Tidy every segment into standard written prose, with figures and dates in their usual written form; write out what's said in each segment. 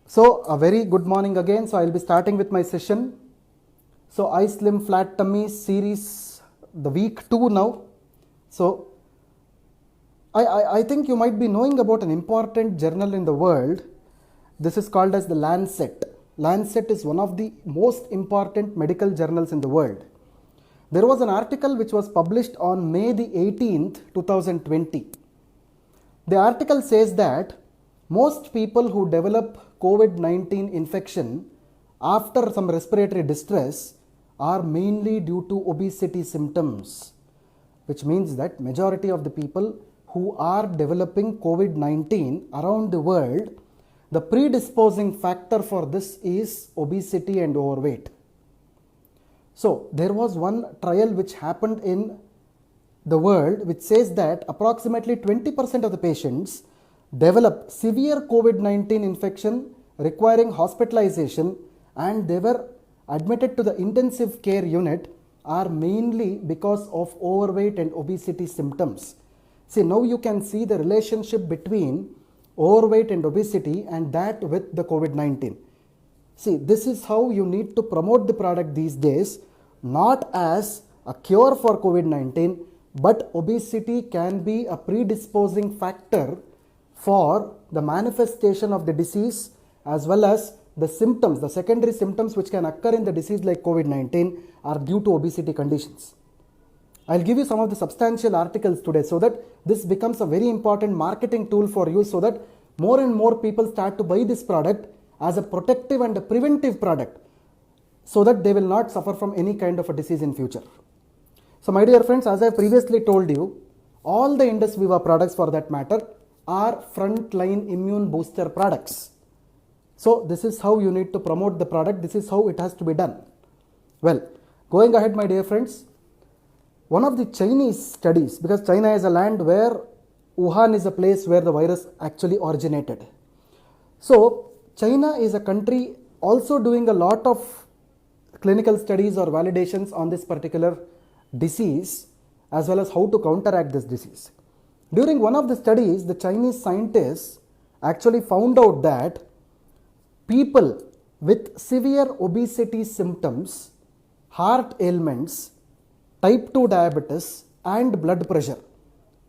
So a very good morning again. So I'll be starting with my session. So iSlim flat tummy series, the week 2 now. So I think you might be knowing about an important journal in the world. This is called as the Lancet. Lancet is one of the most important medical journals in the world. There was an article which was published on May the 18th, 2020. The article says that most people who develop COVID-19 infection after some respiratory distress are mainly due to obesity symptoms, which means that majority of the people who are developing COVID-19 around the world, the predisposing factor for this is obesity and overweight. So there was one trial which happened in the world which says that approximately 20% of the patients develop severe COVID-19 infection requiring hospitalization, and they were admitted to the intensive care unit are mainly because of overweight and obesity symptoms. See, now you can see the relationship between overweight and obesity and that with the COVID-19. See, this is how you need to promote the product these days, not as a cure for COVID-19, but obesity can be a predisposing factor for the manifestation of the disease as well as the symptoms, the secondary symptoms which can occur in the disease like COVID-19 are due to obesity conditions. I'll give you some of the substantial articles today so that this becomes a very important marketing tool for you, so that more and more people start to buy this product as a protective and a preventive product, so that they will not suffer from any kind of a disease in future. So my dear friends, as I previously told you, all the Indusviva products for that matter are frontline immune booster products. So this is how you need to promote the product. This is how it has to be done. Well, going ahead, my dear friends, one of the Chinese studies, because China is a land where Wuhan is a place where the virus actually originated. So China is a country also doing a lot of clinical studies or validations on this particular disease as well as how to counteract this disease. During one of the studies, the Chinese scientists actually found out that people with severe obesity symptoms, heart ailments, type 2 diabetes and blood pressure.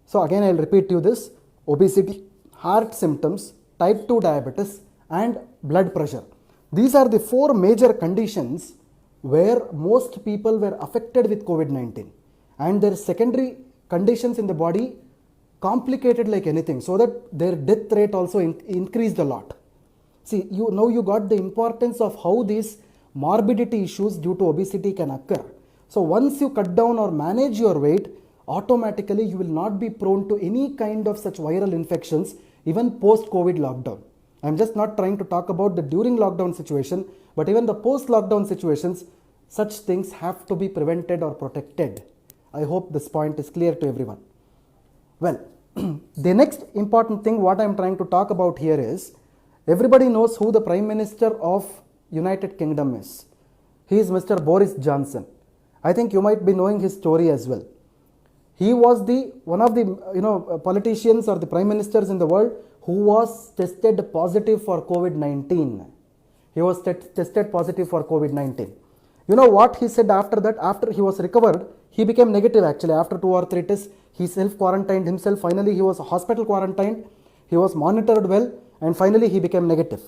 So again I will repeat to you this: obesity, heart symptoms, type 2 diabetes and blood pressure. These are the 4 major conditions where most people were affected with COVID-19, and their secondary conditions in the body complicated like anything, so that their death rate also increased a lot. See, now you got the importance of how these morbidity issues due to obesity can occur. So once you cut down or manage your weight, automatically you will not be prone to any kind of such viral infections even post-COVID lockdown. I am just not trying to talk about the during lockdown situation, but even the post-lockdown situations, such things have to be prevented or protected. I hope this point is clear to everyone. Well, the next important thing what I am trying to talk about here is, everybody knows who the Prime Minister of United Kingdom is. He is Mr. Boris Johnson. I think you might be knowing his story as well. He was one of the politicians or the prime ministers in the world who was tested positive for COVID-19. He was tested positive for COVID-19. You know what he said after that? After he was recovered, he became negative actually. After 2 or 3 tests, he self-quarantined himself. Finally, he was hospital quarantined. He was monitored well, and finally he became negative.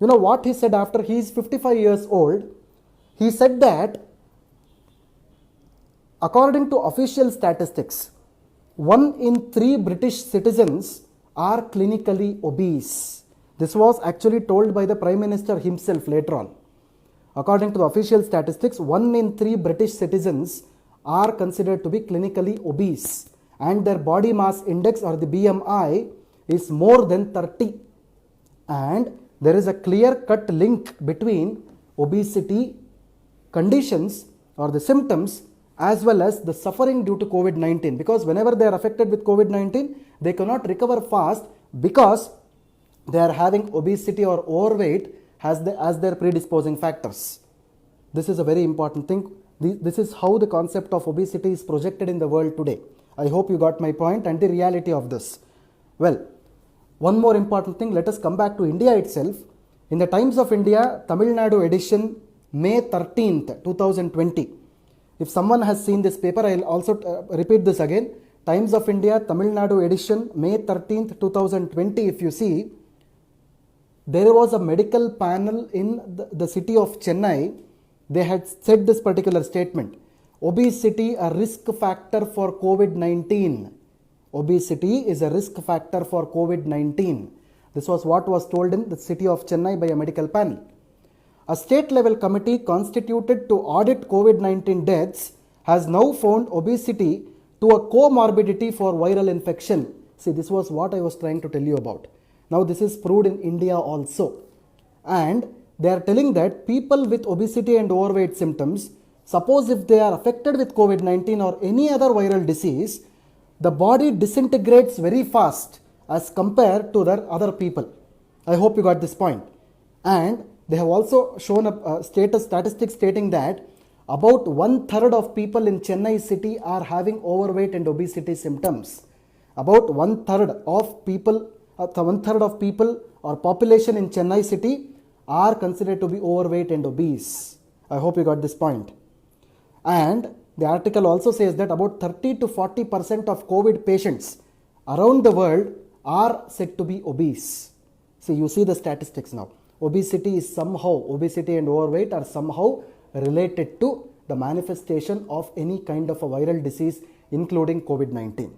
You know what he said after? He is 55 years old. He said that according to official statistics, 1 in 3 British citizens are clinically obese. This was actually told by the Prime Minister himself later on. According to the official statistics, 1 in 3 British citizens are considered to be clinically obese, and their body mass index or the BMI is more than 30. And there is a clear-cut link between obesity conditions or the symptoms as well as the suffering due to COVID-19, because whenever they are affected with COVID-19, they cannot recover fast because they are having obesity or overweight as their predisposing factors. This is a very important thing. This is how the concept of obesity is projected in the world today. I hope you got my point and the reality of this. Well, one more important thing, let us come back to India itself. In the Times of India, Tamil Nadu edition, May 13th, 2020. If someone has seen this paper, I will also repeat this again. Times of India, Tamil Nadu edition, May 13th, 2020. If you see, there was a medical panel in the city of Chennai. They had said this particular statement. Obesity a risk factor for COVID-19. Obesity is a risk factor for COVID-19. This was what was told in the city of Chennai by a medical panel. A state level committee constituted to audit COVID-19 deaths has now found obesity to a comorbidity for viral infection. See, this was what I was trying to tell you about. Now this is proved in India also. And they are telling that people with obesity and overweight symptoms, suppose if they are affected with COVID-19 or any other viral disease, the body disintegrates very fast as compared to the other people. I hope you got this point. And they have also shown a statistic stating that about 1/3 of people in Chennai city are having overweight and obesity symptoms. About 1/3 of people or population in Chennai city are considered to be overweight and obese. I hope you got this point. And the article also says that about 30 to 40% of COVID patients around the world are said to be obese. See, you see the statistics now. Obesity and overweight are somehow related to the manifestation of any kind of a viral disease, including COVID-19.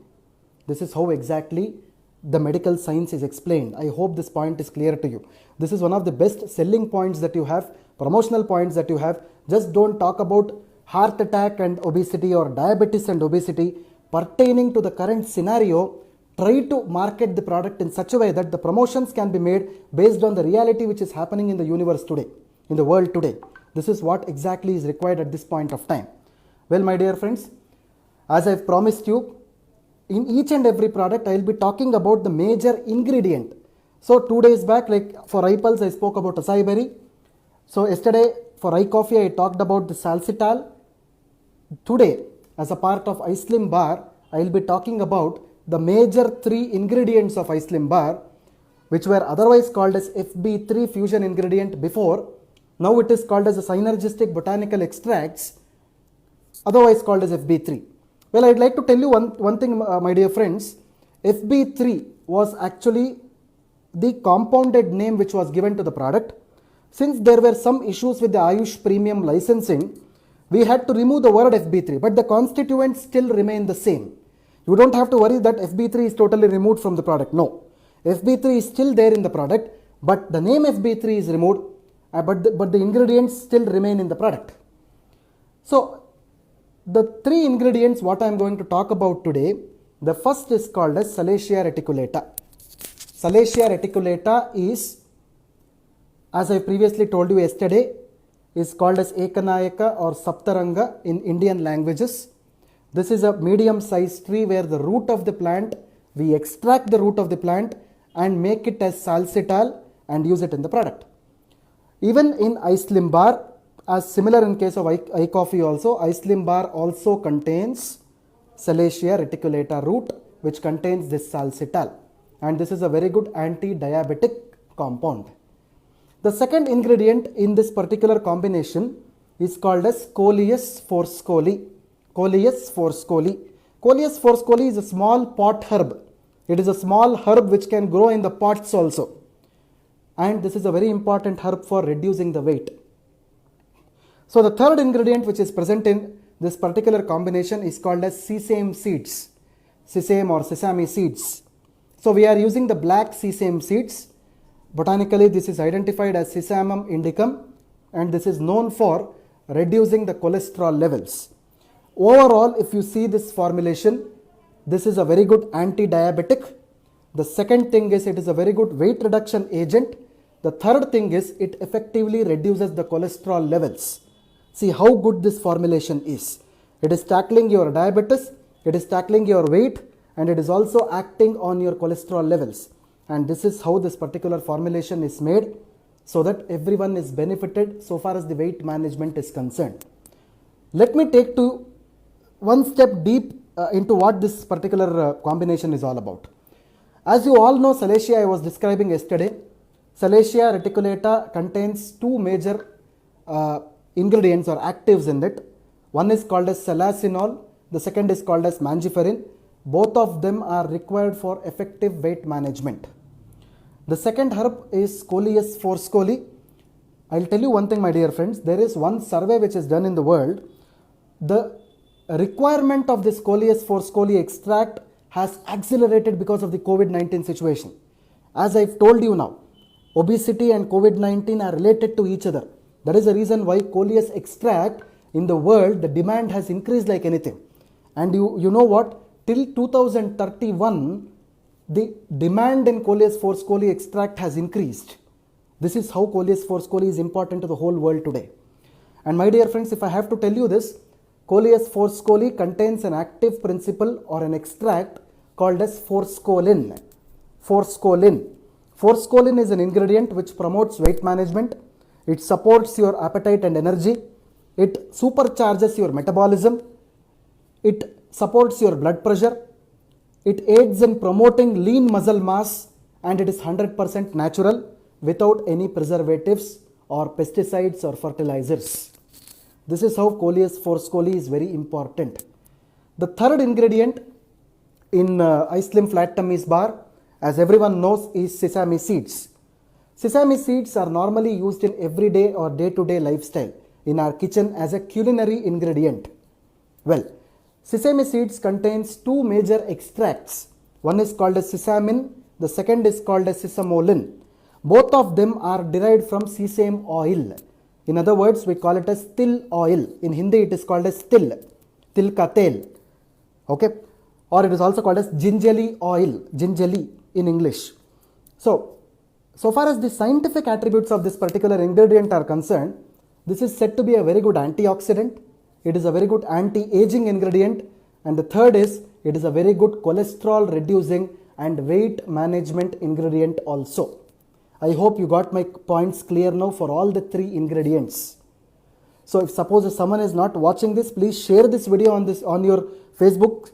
This is how exactly the medical science is explained. I hope this point is clear to you. This is one of the best selling points that you have, promotional points that you have. Just don't talk about heart attack and obesity or diabetes and obesity. Pertaining to the current scenario, try to market the product in such a way that the promotions can be made based on the reality which is happening in the universe today, in the world today. This is what exactly is required at this point of time. Well, my dear friends, as I've promised you, in each and every product I will be talking about the major ingredient. So 2 days back, like for iPulse, I spoke about acai berry. So yesterday for iCoffee, I talked about the salcital. Today, as a part of iSlim bar, I will be talking about the major 3 ingredients of iSlim bar, which were otherwise called as FB3 fusion ingredient before. Now it is called as a synergistic botanical extracts, otherwise called as FB3. Well, I'd like to tell you one thing, my dear friends. FB3 was actually the compounded name which was given to the product. Since there were some issues with the Ayush premium licensing, we had to remove the word FB3, but the constituents still remain the same. You don't have to worry that FB3 is totally removed from the product. No, FB3 is still there in the product, but the name FB3 is removed, but the ingredients still remain in the product. So the 3 ingredients what I am going to talk about today, the first is called as Salacia reticulata. Salacia reticulata is, as I previously told you yesterday, is called as Ekanayaka or Saptaranga in Indian languages. This is a medium sized tree where the root of the plant, we extract the root of the plant and make it as salcital and use it in the product. Even in iSlim bar, as similar in case of iCoffee also, iSlim bar also contains Salacia reticulata root, which contains this salcital, and this is a very good anti-diabetic compound. The second ingredient in this particular combination is called as Coleus forscoli. Coleus forscoli. Coleus forscoli is a small pot herb. It is a small herb which can grow in the pots also. And this is a very important herb for reducing the weight. So the third ingredient which is present in this particular combination is called as sesame seeds. Sesame or sesame seeds. So we are using the black sesame seeds. Botanically, this is identified as Sesamum indicum, and this is known for reducing the cholesterol levels. Overall, if you see this formulation, this is a very good anti-diabetic. The second thing is it is a very good weight reduction agent. The third thing is it effectively reduces the cholesterol levels. See how good this formulation is. It is tackling your diabetes, it is tackling your weight, and it is also acting on your cholesterol levels. And this is how this particular formulation is made, so that everyone is benefited so far as the weight management is concerned. Let me take to one step deep into what this particular combination is all about. As you all know, Salacia I was describing yesterday. Salacia reticulata contains two major ingredients or actives in it. One is called as salacinol, the second is called as mangiferin. Both of them are required for effective weight management. The second herb is Coleus forscoli. I'll tell you one thing, my dear friends. There is one survey which is done in the world. The requirement of this Coleus forscoli extract has accelerated because of the COVID-19 situation. As I've told you now, obesity and COVID-19 are related to each other. That is the reason why Coleus extract in the world, the demand has increased like anything. And you know what? Till 2031, the demand in Coleus forscoli extract has increased. This is how Coleus forscoli is important to the whole world today. And my dear friends, if I have to tell you this, Coleus forscoli contains an active principle or an extract called as forskolin. Forskolin. Forskolin is an ingredient which promotes weight management. It supports your appetite and energy. It supercharges your metabolism. It supports your blood pressure. It aids in promoting lean muscle mass, and it is 100% natural without any preservatives or pesticides or fertilizers. This is how Coleus forscoli is very important. The third ingredient in iSlim Flat Tummies Bar, as everyone knows, is sesame seeds. Sesame seeds are normally used in everyday or day-to-day lifestyle in our kitchen as a culinary ingredient. Well, sesame seeds contains two major extracts. One is called as sesamin, the second is called as sesamolin. Both of them are derived from sesame oil. In other words, we call it as til oil. In Hindi, it is called as til ka tel. Okay? Or it is also called as gingerly oil, gingerly in English. So far as the scientific attributes of this particular ingredient are concerned, this is said to be a very good antioxidant. It is a very good anti-aging ingredient. And the third is, it is a very good cholesterol reducing and weight management ingredient also. I hope you got my points clear now for all the three ingredients. So if someone is not watching this, please share this video on your Facebook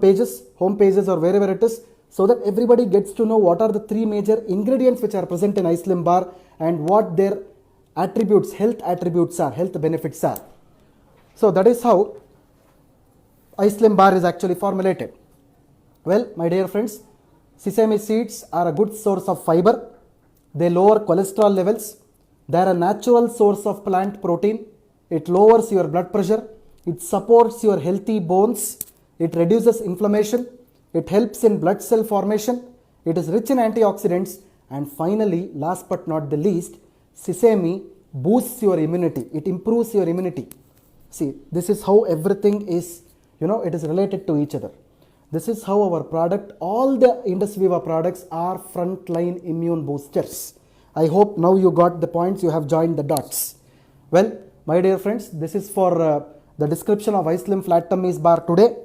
pages, home pages, or wherever it is, so that everybody gets to know what are the three major ingredients which are present in iSlim bar and what their attributes, health attributes are, health benefits are. So that is how iSlim bar is actually formulated. Well, my dear friends, sesame seeds are a good source of fiber. They lower cholesterol levels. They are a natural source of plant protein. It lowers your blood pressure. It supports your healthy bones. It reduces inflammation. It helps in blood cell formation. It is rich in antioxidants. And finally, last but not the least, sesame boosts your immunity. It improves your immunity. See, this is how everything is, it is related to each other. This is how our product, all the Indusviva products are frontline immune boosters. I hope now you got the points, you have joined the dots. Well, my dear friends, this is for the description of iSlim Flat Tummies Bar today.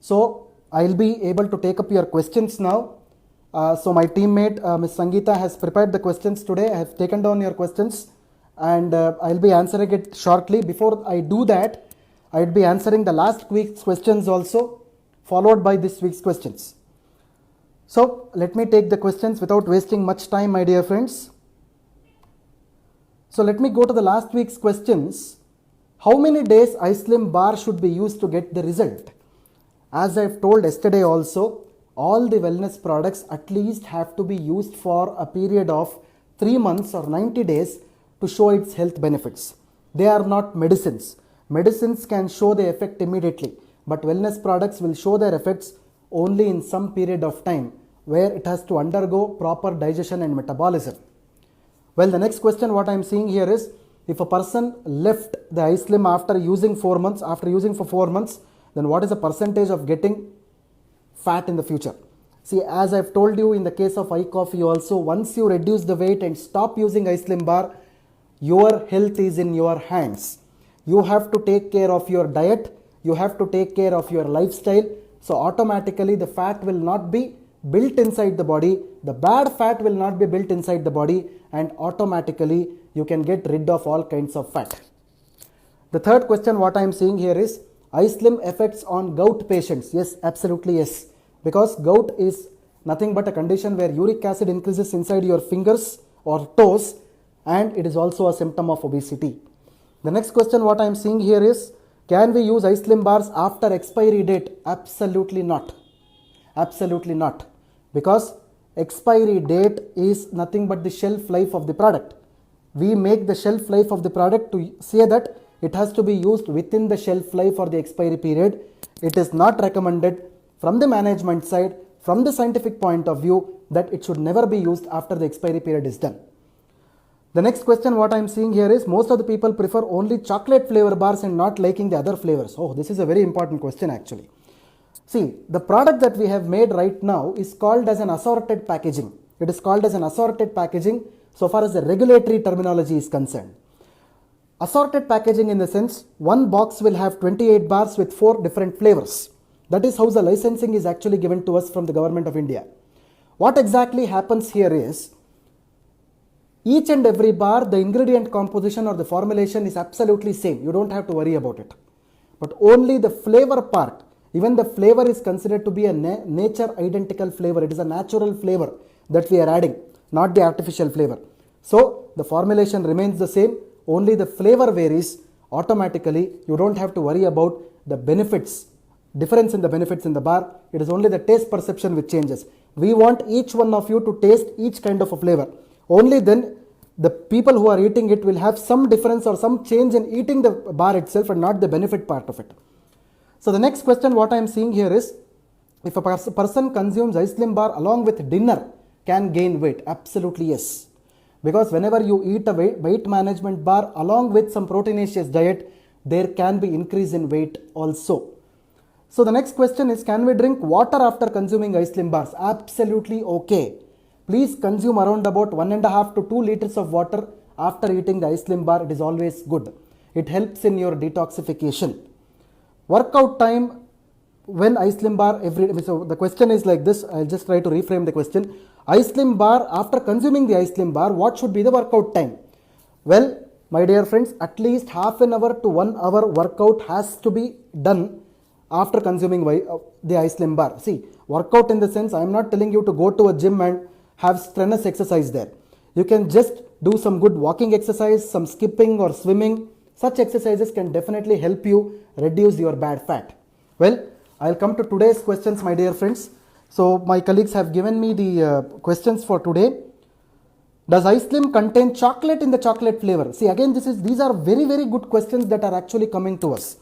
So, I'll be able to take up your questions now. So, my teammate, Ms. Sangeeta, has prepared the questions today. I have taken down your questions and I'll be answering it shortly. Before I do that, I'll be answering the last week's questions also, followed by this week's questions. So let me take the questions without wasting much time, my dear friends. So let me go to the last week's questions. How many days iSlim bar should be used to get the result? As I've told yesterday also, all the wellness products at least have to be used for a period of 3 months or 90 days to show its health benefits. They are not medicines. Medicines can show the effect immediately, but wellness products will show their effects only in some period of time where it has to undergo proper digestion and metabolism. Well, the next question what I am seeing here is, if a person left the iSlim after using for 4 months, then what is the percentage of getting fat in the future? See, as I've told you in the case of iCoffee also, once you reduce the weight and stop using iSlim bar, your health is in your hands. You have to take care of your diet. You have to take care of your lifestyle. So automatically the fat will not be built inside the body. The bad fat will not be built inside the body, and automatically you can get rid of all kinds of fat. The third question what I am seeing here is, iSlim effects on gout patients. Yes, absolutely yes. Because gout is nothing but a condition where uric acid increases inside your fingers or toes, and it is also a symptom of obesity. The next question what I am seeing here is, can we use iSlim bars after expiry date? Absolutely not. Absolutely not. Because expiry date is nothing but the shelf life of the product. We make the shelf life of the product to say that it has to be used within the shelf life or the expiry period. It is not recommended from the management side, from the scientific point of view, that it should never be used after the expiry period is done. The next question what I am seeing here is, most of the people prefer only chocolate flavor bars and not liking the other flavors. Oh, this is a very important question actually. See, the product that we have made right now is called as an assorted packaging. It is called as an assorted packaging so far as the regulatory terminology is concerned. Assorted packaging in the sense, one box will have 28 bars with 4 different flavors. That is how the licensing is actually given to us from the government of India. What exactly happens here is, each and every bar, the ingredient composition or the formulation is absolutely same. You don't have to worry about it. But only the flavor part, even the flavor is considered to be a nature identical flavor. It is a natural flavor that we are adding, not the artificial flavor. So the formulation remains the same, only the flavor varies automatically. You don't have to worry about the benefits, difference in the benefits in the bar. It is only the taste perception which changes. We want each one of you to taste each kind of a flavor. Only then the people who are eating it will have some difference or some change in eating the bar itself and not the benefit part of it. So the next question what I am seeing here is, if a person consumes iSlim bar along with dinner, can gain weight? Absolutely yes. Because whenever you eat a weight management bar along with some proteinaceous diet, there can be increase in weight also. So the next question is, can we drink water after consuming iSlim bars? Absolutely okay. Please consume around about 1.5 to 2 liters of water after eating the iSlim bar. It is always good. It helps in your detoxification. Workout time when iSlim bar every day. So the question is like this. I'll just try to reframe the question. iSlim bar, after consuming the iSlim bar, what should be the workout time? Well, my dear friends, at least half an hour to 1 hour workout has to be done after consuming the iSlim bar. See, workout in the sense, I am not telling you to go to a gym and have strenuous exercise there. You can just do some good walking exercise, some skipping or swimming. Such exercises can definitely help you reduce your bad fat. Well, I'll come to today's questions, my dear friends. So my colleagues have given me the questions for today. Does iSlim contain chocolate in the chocolate flavor? See, again, these are very, very good questions that are actually coming to us.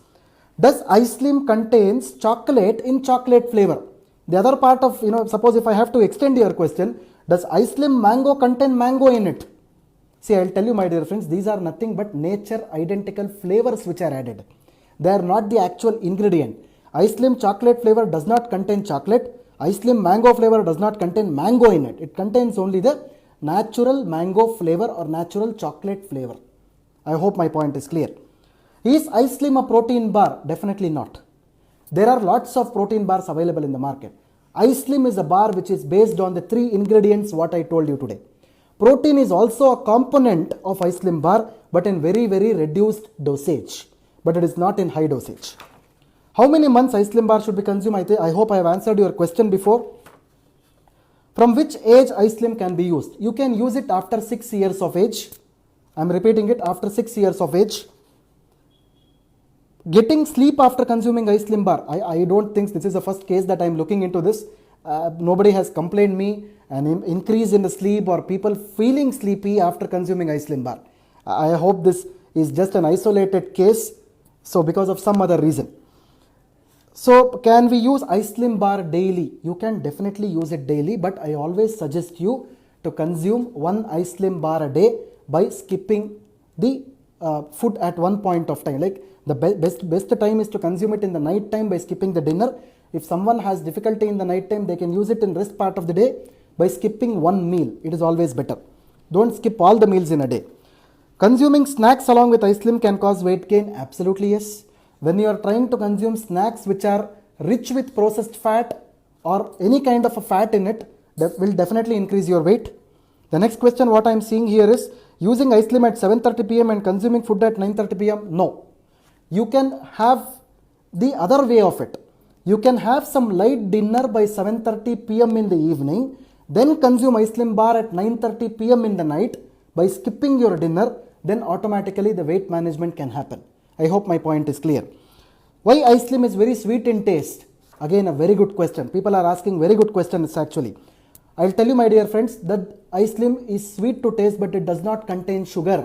Does iSlim contains chocolate in chocolate flavor? The other part of, suppose if I have to extend your question, does iSlim mango contain mango in it? See, I'll tell you, my dear friends, these are nothing but nature identical flavors which are added. They are not the actual ingredient. iSlim chocolate flavor does not contain chocolate. iSlim mango flavor does not contain mango in it. It contains only the natural mango flavor or natural chocolate flavor. I hope my point is clear. Is iSlim a protein bar? Definitely not. There are lots of protein bars available in the market. iSlim is a bar which is based on the 3 ingredients what I told you today. Protein is also a component of iSlim bar, but in very, very reduced dosage. But it is not in high dosage. How many months iSlim bar should be consumed? I hope I have answered your question before. From which age iSlim can be used? You can use it after 6 years of age. I am repeating it, after 6 years of age. Getting sleep after consuming iSlim bar. I don't think this is the first case that I am looking into this. Nobody has complained me an increase in the sleep or people feeling sleepy after consuming iSlim bar. I hope this is just an isolated case. So because of some other reason. So can we use iSlim bar daily? You can definitely use it daily, but I always suggest you to consume 1 iSlim bar a day by skipping the food at one point of time. Like the best time is to consume it in the night time by skipping the dinner. If someone has difficulty in the night time, they can use it in rest part of the day by skipping 1 meal. It is always better. Don't skip all the meals in a day. Consuming snacks along with iSlim can cause weight gain? Absolutely yes. When you are trying to consume snacks which are rich with processed fat or any kind of a fat in it, that will definitely increase your weight. The next question what I am seeing here is, using iSlim at 7:30 p.m. and consuming food at 9:30 p.m. No. You can have the other way of it. You can have some light dinner by 7:30 p.m. in the evening, then consume iSlim bar at 9:30 p.m. in the night by skipping your dinner, then automatically the weight management can happen. I hope my point is clear. Why iSlim is very sweet in taste? Again, a very good question. People are asking very good questions actually. I'll tell you, my dear friends, that iSlim is sweet to taste, but it does not contain sugar.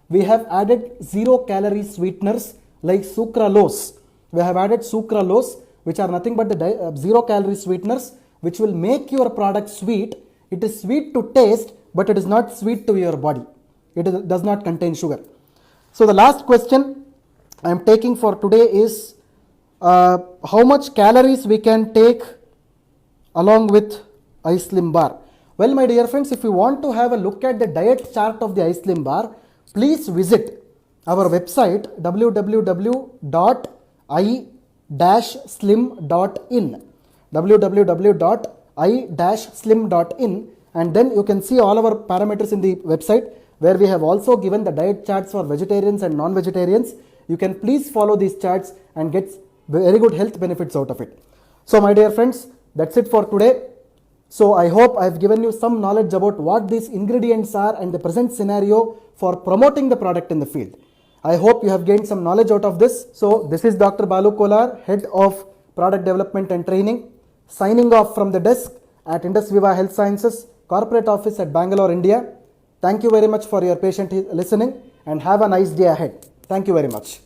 We have added 0-calorie sweeteners like sucralose. We have added sucralose, which are nothing but the 0-calorie sweeteners, which will make your product sweet. It is sweet to taste, but it is not sweet to your body. Does not contain sugar. So the last question I am taking for today is how much calories we can take along with iSlim bar. Well, my dear friends, if you want to have a look at the diet chart of the iSlim bar, please visit our website www.i-slim.in www.i-slim.in, and then you can see all our parameters in the website, where we have also given the diet charts for vegetarians and non-vegetarians. You can please follow these charts and get very good health benefits out of it. So my dear friends, that's it for today. So I hope I have given you some knowledge about what these ingredients are and the present scenario for promoting the product in the field. I hope you have gained some knowledge out of this. So this is Dr. Balu Kolar, Head of Product Development and Training, signing off from the desk at Indusviva Health Sciences, Corporate Office at Bangalore, India. Thank you very much for your patient listening, and have a nice day ahead. Thank you very much.